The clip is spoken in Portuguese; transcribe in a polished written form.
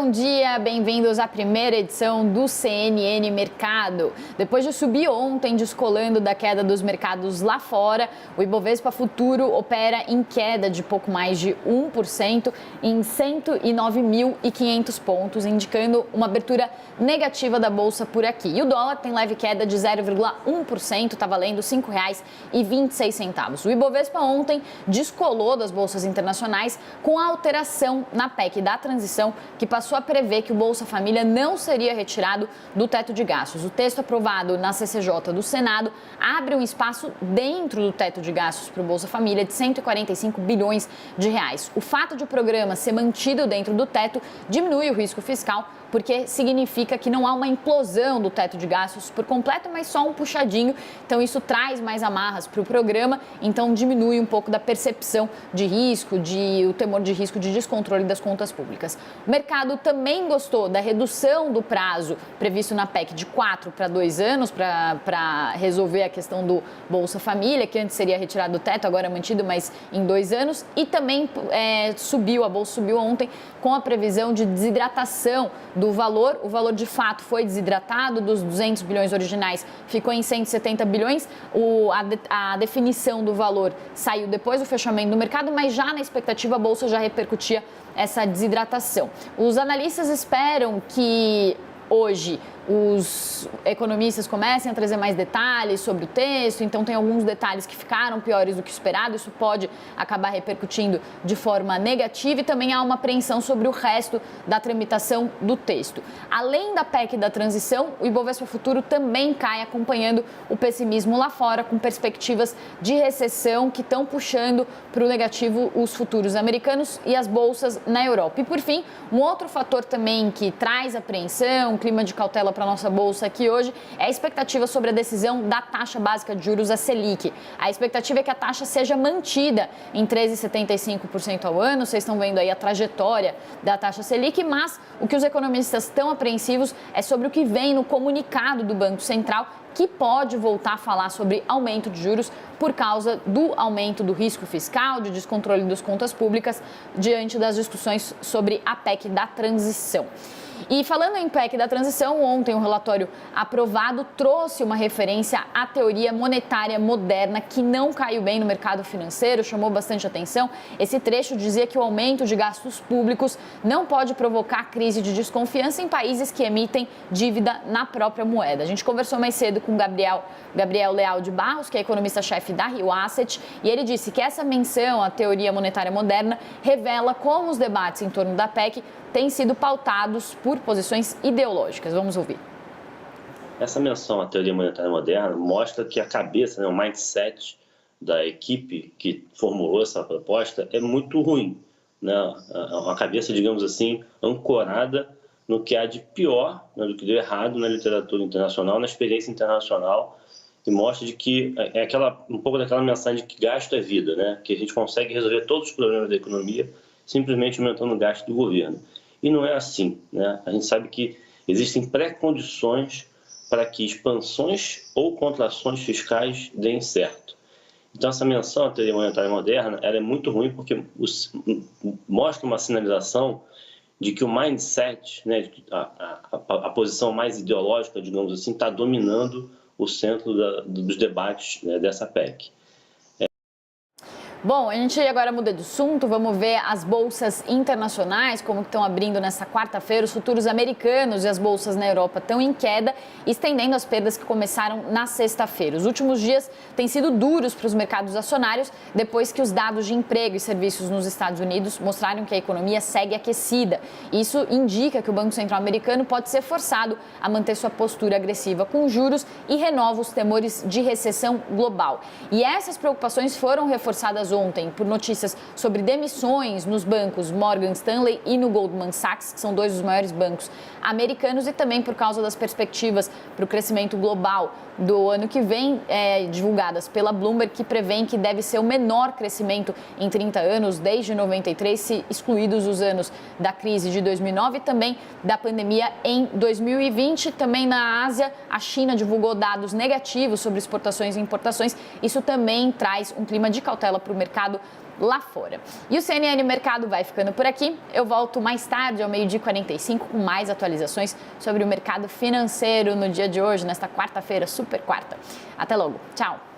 bom dia, bem-vindos à primeira edição do CNN Mercado. Depois de subir ontem, descolando da queda dos mercados lá fora, o Ibovespa Futuro opera em queda de pouco mais de 1% em 109.500 pontos, indicando uma abertura negativa da bolsa por aqui. E o dólar tem leve queda de 0,1%, está valendo R$ 5,26. O Ibovespa ontem descolou das bolsas internacionais com a alteração na PEC da transição, que passou a prever que o Bolsa Família não seria retirado do teto de gastos. O texto aprovado na CCJ do Senado abre um espaço dentro do teto de gastos para o Bolsa Família de 145 bilhões de reais. O fato de o programa ser mantido dentro do teto diminui o risco fiscal, porque significa que não há uma implosão do teto de gastos por completo, mas só um puxadinho. Então isso traz mais amarras para o programa, então diminui um pouco da percepção de risco, o temor de risco de descontrole das contas públicas. O mercado também gostou da redução do prazo previsto na PEC de 4 para 2 anos para resolver a questão do Bolsa Família, que antes seria retirado do teto, agora é mantido, mas em 2 anos. E também a bolsa subiu ontem com a previsão de desidratação do valor. O valor de fato foi desidratado, dos 200 bilhões originais ficou em 170 bilhões. A definição do valor saiu depois do fechamento do mercado, mas já na expectativa a bolsa já repercutia essa desidratação. Os analistas esperam que hoje os economistas comecem a trazer mais detalhes sobre o texto, então tem alguns detalhes que ficaram piores do que esperado, isso pode acabar repercutindo de forma negativa, e também há uma apreensão sobre o resto da tramitação do texto. Além da PEC da transição, o Ibovespa Futuro também cai, acompanhando o pessimismo lá fora, com perspectivas de recessão que estão puxando para o negativo os futuros americanos e as bolsas na Europa. E por fim, um outro fator também que traz apreensão, clima de cautela para a nossa bolsa aqui hoje, é a expectativa sobre a decisão da taxa básica de juros, a Selic. A expectativa é que a taxa seja mantida em 13,75% ao ano. Vocês estão vendo aí a trajetória da taxa Selic, mas o que os economistas estão apreensivos é sobre o que vem no comunicado do Banco Central, que pode voltar a falar sobre aumento de juros por causa do aumento do risco fiscal, de descontrole das contas públicas, diante das discussões sobre a PEC da transição. E falando em PEC da transição, ontem um relatório aprovado trouxe uma referência à teoria monetária moderna, que não caiu bem no mercado financeiro, chamou bastante atenção. Esse trecho dizia que o aumento de gastos públicos não pode provocar crise de desconfiança em países que emitem dívida na própria moeda. A gente conversou mais cedo com Gabriel Leal de Barros, que é economista-chefe da Rio Asset, e ele disse que essa menção à teoria monetária moderna revela como os debates em torno da PEC têm sido pautados por posições ideológicas. Vamos ouvir. Essa menção à teoria monetária moderna mostra que a cabeça, o mindset da equipe que formulou essa proposta é muito ruim, uma cabeça, digamos assim, ancorada no que há de pior, do que deu errado na literatura internacional, na experiência internacional, e mostra de que é um pouco daquela mensagem de que gasto é vida, que a gente consegue resolver todos os problemas da economia simplesmente aumentando o gasto do governo. E não é assim, A gente sabe que existem pré-condições para que expansões ou contrações fiscais deem certo. Então, essa menção à teoria monetária moderna ela é muito ruim porque mostra uma sinalização de que o mindset, a posição mais ideológica, digamos assim, está dominando o centro dos debates dessa PEC. Bom, a gente agora muda de assunto, vamos ver as bolsas internacionais, como estão abrindo nessa quarta-feira. Os futuros americanos e as bolsas na Europa estão em queda, estendendo as perdas que começaram na sexta-feira. Os últimos dias têm sido duros para os mercados acionários, depois que os dados de emprego e serviços nos Estados Unidos mostraram que a economia segue aquecida. Isso indica que o Banco Central americano pode ser forçado a manter sua postura agressiva com juros e renova os temores de recessão global. E essas preocupações foram reforçadas ontem por notícias sobre demissões nos bancos Morgan Stanley e no Goldman Sachs, que são dois dos maiores bancos americanos, e também por causa das perspectivas para o crescimento global do ano que vem, divulgadas pela Bloomberg, que prevêem que deve ser o menor crescimento em 30 anos, desde 93, se excluídos os anos da crise de 2009 e também da pandemia em 2020. Também na Ásia, a China divulgou dados negativos sobre exportações e importações. Isso também traz um clima de cautela para o mercado lá fora. E o CNN Mercado vai ficando por aqui. Eu volto mais tarde, ao 12h45, com mais atualizações sobre o mercado financeiro no dia de hoje, nesta quarta-feira, super quarta. Até logo. Tchau!